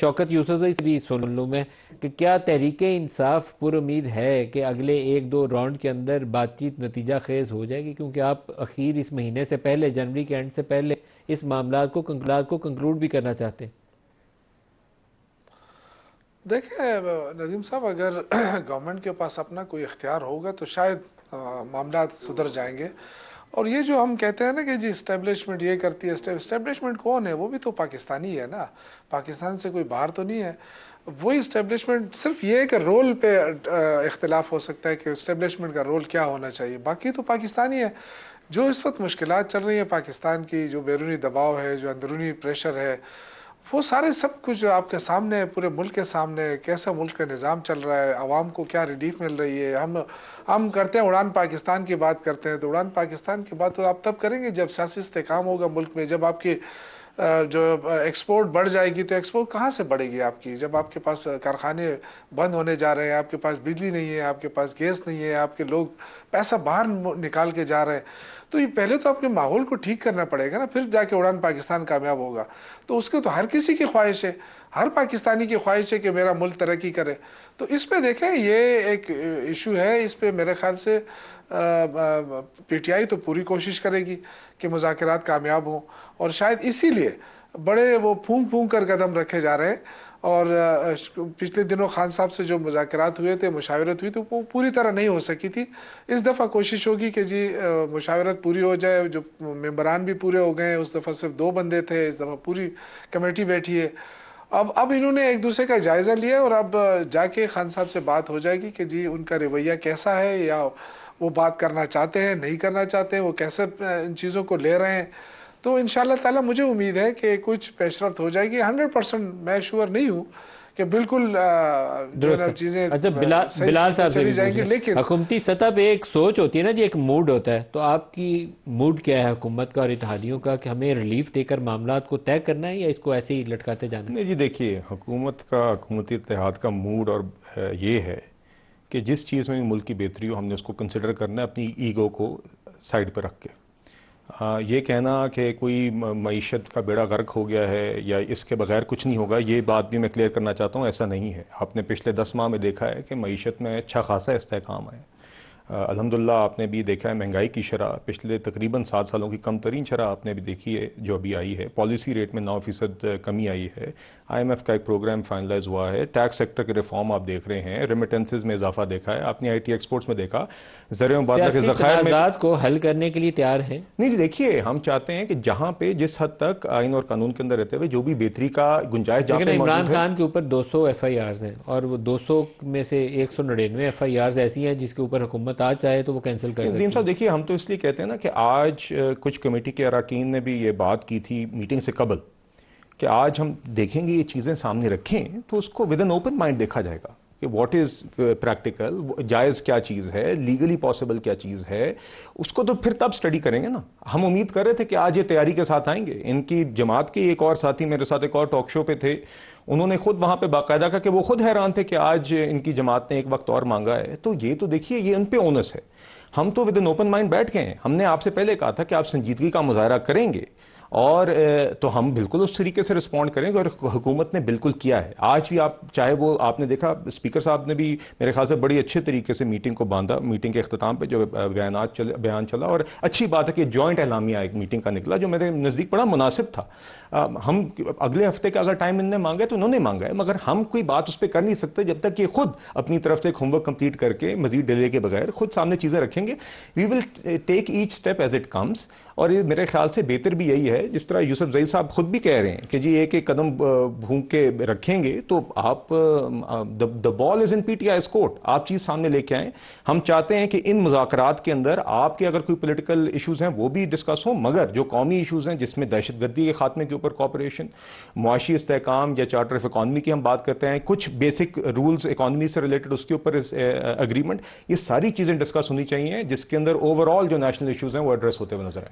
شوکت یوسفزئی سے بھی سن لوں میں کہ کیا تحریک انصاف پر امید ہے کہ اگلے ایک دو راؤنڈ کے اندر بات چیت نتیجہ خیز ہو جائے گی، کیونکہ آپ اخیر اس مہینے سے پہلے، جنوری کے اینڈ سے پہلے اس معاملات کو کنکلوڈ بھی کرنا چاہتے ہیں؟ دیکھیں ندیم صاحب، اگر گورنمنٹ کے پاس اپنا کوئی اختیار ہوگا تو شاید معاملات سدھر جائیں گے. اور یہ جو ہم کہتے ہیں نا کہ جی اسٹیبلشمنٹ یہ کرتی ہے، اسٹیبلشمنٹ کون ہے؟ وہ بھی تو پاکستانی ہے نا، پاکستان سے کوئی باہر تو نہیں ہے. وہی اسٹیبلشمنٹ، صرف یہ کہ رول پہ اختلاف ہو سکتا ہے کہ اسٹیبلشمنٹ کا رول کیا ہونا چاہیے، باقی تو پاکستانی ہے. جو اس وقت مشکلات چل رہی ہیں پاکستان کی، جو بیرونی دباؤ ہے، جو اندرونی پریشر ہے، وہ سارے سب کچھ آپ کے سامنے ہے، پورے ملک کے سامنے ہے. کیسا ملک کا نظام چل رہا ہے، عوام کو کیا ریلیف مل رہی ہے. ہم کرتے ہیں اڑان پاکستان کی بات کرتے ہیں، تو اڑان پاکستان کی بات تو آپ تب کریں گے جب سیاسی استحکام ہوگا ملک میں، جب آپ کی جو ایکسپورٹ بڑھ جائے گی. تو ایکسپورٹ کہاں سے بڑھے گی آپ کی، جب آپ کے پاس کارخانے بند ہونے جا رہے ہیں، آپ کے پاس بجلی نہیں ہے، آپ کے پاس گیس نہیں ہے، آپ کے لوگ پیسہ باہر نکال کے جا رہے ہیں. تو یہ پہلے تو اپنے ماحول کو ٹھیک کرنا پڑے گا نا، پھر جا کے اڑان پاکستان کامیاب ہوگا. تو اس کے تو ہر کسی کی خواہش ہے، ہر پاکستانی کی خواہش ہے کہ میرا ملک ترقی کرے. تو اس پہ دیکھیں یہ ایک ایشو ہے، اس پہ میرے خیال سے پی ٹی آئی تو پوری کوشش کرے گی کہ مذاکرات کامیاب ہوں. اور شاید اسی لیے بڑے وہ پھونک پھونک کر قدم رکھے جا رہے ہیں. اور پچھلے دنوں خان صاحب سے جو مذاکرات ہوئے تھے، مشاورت ہوئی، تو وہ پوری طرح نہیں ہو سکی تھی. اس دفعہ کوشش ہوگی کہ جی مشاورت پوری ہو جائے. جو ممبران بھی پورے ہو گئے ہیں، اس دفعہ صرف 2 بندے تھے، اس دفعہ پوری کمیٹی بیٹھی ہے. اب انہوں نے ایک دوسرے کا جائزہ لیا، اور اب جا کے خان صاحب سے بات ہو جائے گی کہ جی ان کا رویہ کیسا ہے، یا وہ بات کرنا چاہتے ہیں، نہیں کرنا چاہتے ہیں، وہ کیسے ان چیزوں کو لے رہے ہیں. تو انشاءاللہ تعالی مجھے امید ہے کہ کچھ پیش رفت ہو جائے گی. 100% میں شور نہیں ہوں کہ بالکل جو ہے درست نا ہے. چیزیں اچھا، صحیح بلال سمت صاحب سے چلی بھی جائیں پوچھ گی، لیں، لیکن حکومتی سطح پہ ایک سوچ ہوتی ہے نا جی، ایک موڈ ہوتا ہے، تو آپ کی موڈ کیا ہے حکومت کا اور اتحادیوں کا، کہ ہمیں ریلیف دے کر معاملات کو طے کرنا ہے یا اس کو ایسے ہی لٹکاتے جانا ہے؟ نہیں جی، دیکھیے حکومتی اتحاد کا موڈ اور یہ ہے کہ جس چیز میں ملک کی بہتری ہو ہم نے اس کو کنسیڈر کرنا ہے، اپنی ایگو کو سائڈ پہ رکھ کے. یہ کہنا کہ کوئی معیشت کا بیڑا غرق ہو گیا ہے یا اس کے بغیر کچھ نہیں ہوگا، یہ بات بھی میں کلیئر کرنا چاہتا ہوں، ایسا نہیں ہے. آپ نے پچھلے 10 ماہ میں دیکھا ہے کہ معیشت میں اچھا خاصا استحکام ہے. الحمدللہ آپ نے بھی دیکھا ہے مہنگائی کی شرح پچھلے تقریباً 7 سالوں کی کم ترین شرح آپ نے بھی دیکھی ہے جو ابھی آئی ہے. پالیسی ریٹ میں 9% کمی آئی ہے. آئی ایم ایف کا ایک پروگرام فائنلائز ہوا ہے. ٹیکس سیکٹر کے ریفارم آپ دیکھ رہے ہیں. ریمیٹنسز میں اضافہ دیکھا ہے آپ نے. آئی ٹی ایکسپورٹس میں دیکھا. زر مبادلہ کے سیاسی ذخائر میں تنازعات کو حل کرنے کے لیے تیار ہیں؟ نہیں جی، دیکھیے ہم چاہتے ہیں کہ جہاں پہ جس حد تک آئین اور قانون کے اندر رہتے ہوئے جو بھی بہتری کا گنجائش جہاں لیکن پہ عمران موجود ہے. خان کے اوپر 200 ایف آئی آرز ہیں، اور وہ 200 میں سے 199 ایف آئی آرز ایسی ہیں جس کے اوپر حکومت آج چاہے تو وہ کینسل کر سکتی ندیم صاحب ہے. دیکھیے، ہم تو اس لیے کہتے ہیں نا کہ آج کچھ کمیٹی کے اراکین نے بھی یہ بات کی تھی میٹنگ سے قبل کہ آج ہم دیکھیں گے یہ چیزیں سامنے رکھیں تو اس کو ود این اوپن مائنڈ دیکھا جائے گا کہ واٹ از پریکٹیکل، جائز کیا چیز ہے، لیگلی پاسبل کیا چیز ہے. اس کو تو پھر تب سٹڈی کریں گے نا. ہم امید کر رہے تھے کہ آج یہ تیاری کے ساتھ آئیں گے. ان کی جماعت کے ایک اور ساتھی میرے ساتھ ایک اور ٹاک شو پہ تھے، انہوں نے خود وہاں پہ باقاعدہ کہا کہ وہ خود حیران تھے کہ آج ان کی جماعت نے ایک وقت اور مانگا ہے. تو یہ تو دیکھیے یہ ان پہ اونس ہے. ہم تو ود این اوپن مائنڈ بیٹھ گئے ہیں. ہم نے آپ سے پہلے کہا تھا کہ آپ سنجیدگی کا مظاہرہ کریں گے اور تو ہم بالکل اس طریقے سے رسپونڈ کریں گے، اور حکومت نے بالکل کیا ہے. آج بھی آپ چاہے وہ آپ نے دیکھا اسپیکر صاحب نے بھی میرے خیال سے بڑی اچھے طریقے سے میٹنگ کو باندھا. میٹنگ کے اختتام پہ جو بیان چلا، اور اچھی بات ہے کہ جوائنٹ اعلامیہ ایک میٹنگ کا نکلا جو میرے نزدیک بڑا مناسب تھا. ہم اگلے ہفتے کا اگر ٹائم انہوں نے مانگا ہے تو انہوں نے مانگا ہے، مگر ہم کوئی بات اس پہ کر نہیں سکتے جب تک کہ خود اپنی طرف سے ایک ہوم ورک کمپلیٹ کر کے مزید ڈیلے کے بغیر خود سامنے چیزیں رکھیں گے. We will take each step as it comes. اور یہ میرے خیال سے بہتر بھی یہی ہے جس طرح یوسف زئی صاحب خود بھی کہہ رہے ہیں کہ جی ایک ایک قدم بھونک کے رکھیں گے تو آپ دا بال از ان پی ٹی آئیز کورٹ. آپ چیز سامنے لے کے آئیں. ہم چاہتے ہیں کہ ان مذاکرات کے اندر آپ کے اگر کوئی پولیٹیکل ایشوز ہیں وہ بھی ڈسکس ہوں، مگر جو قومی ایشوز ہیں جس میں دہشت گردی کے خاتمے کے اوپر کوآپریشن، معاشی استحکام یا چارٹر آف اکانومی کی ہم بات کرتے ہیں، کچھ بیسک رولز اکانومی سے ریلیٹڈ اس کے اوپر اگریمنٹ، یہ ساری چیزیں ڈسکس ہونی چاہیے جس کے اندر اوور آل جو نیشنل ایشوز ہیں وہ ایڈریس ہوتے ہوئے نظر آئیں.